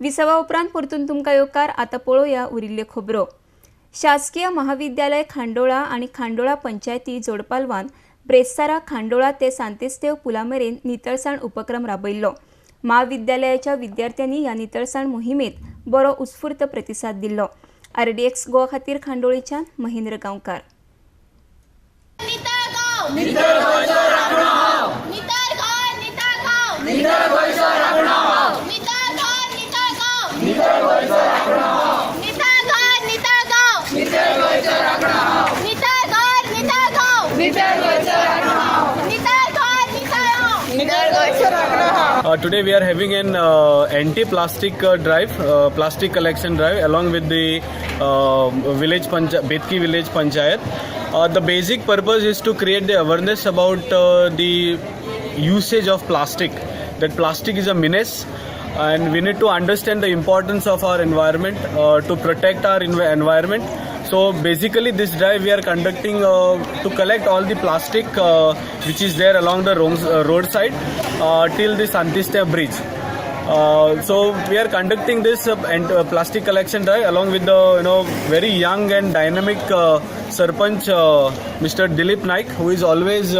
विसावा उपरांत परतून तुमकां येवकार आतां पळोवया उरिल्ल्यो खबरो। शासकीय महाविद्यालय खांडोळा आनी खांडोळा पंचायती जोडपालवान ब्रेस्तारा खांडोळा ते सांतिस्तेव पुला मेरेन नितळसाण उपक्रम राबयल्लो। महाविद्यालयाच्या विद्यार्थ्यांनी ह्या नितळसाण मोहिमेत बरो उत्स्फूर्त प्रतिसाद दिल्लो। RDX गोवा खातीर खांडोळेच्यान महेंद्र गांवकार। Today we are having an anti-plastic drive, plastic collection drive along with the Betki village panchayat. The basic purpose is to create the awareness about the usage of plastic, that plastic is a menace and we need to understand the importance of our environment to protect our environment. So basically this drive we are conducting to collect all the plastic which is there along the roadside till the Santistev bridge. So we are conducting this plastic collection drive along with the very young and dynamic Sarpanch Mr. Dilip Naik, who is always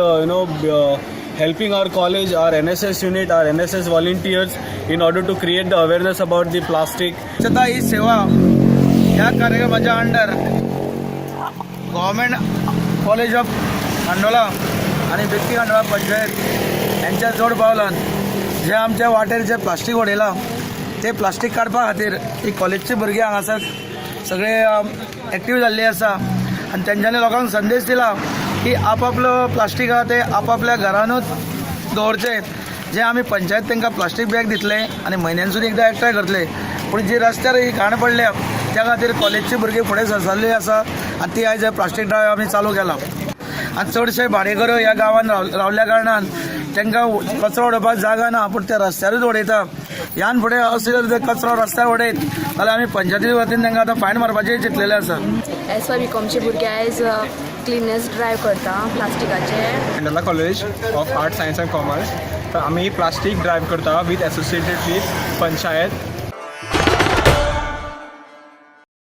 helping our college, our NSS unit, our NSS volunteers in order to create the awareness about the plastic. स्वच्छता ही सेवा या कार्यक्रमाच्या under government college of Khandola आणि बेतकी खांडोळा पंचायत यांच्या जोड पावलान जे आमच्या वाटेर जे प्लास्टीक उडयला ते प्लास्टीक काडपा खातीर ही कॉलेजचे भुरगे हांगासर सगळे एक्टीव जाल्ले आसा आणि तेंच्यांनी लोकांक संदेश दिला की आपापलो प्लास्टीक आहा ते आपापल्या घरानूच दवरचे। जे आमी पंचायत तांकां प्लास्टीक बॅग दितले आणि म्हयन्यानसून एकदा एकठांय करतले, पूण जी रस्त्यार ही घाण पडल्या त्या खातीर कॉलेजचे भुरगे फुडें सरसाल्ले आसा आनी ती आयज प्लास्टीक ड्रायव आमी चालू केला। आनी चडशे भाडेकरू ह्या गांवांत रावल्या कारणान तांकां कचरो उडोवपाक जागा ना, पूण ते रस्त्यारूच उडयता। ह्यान फुडें असो जर कचरो रस्त्यार उडयत जाल्यार आमी पंचायती वतीन तांकां आतां फायन मारपाचें चिंतलेलें आसा। एसवाय बीकॉमचे भुरगे आयज क्लिननेस ड्रायव करता प्लास्टिकाचे। Khandola college of arts science and commerce तर आम्ही प्लास्टिक ड्रायव करता विथ एसोसिएटेड विथ पंचायत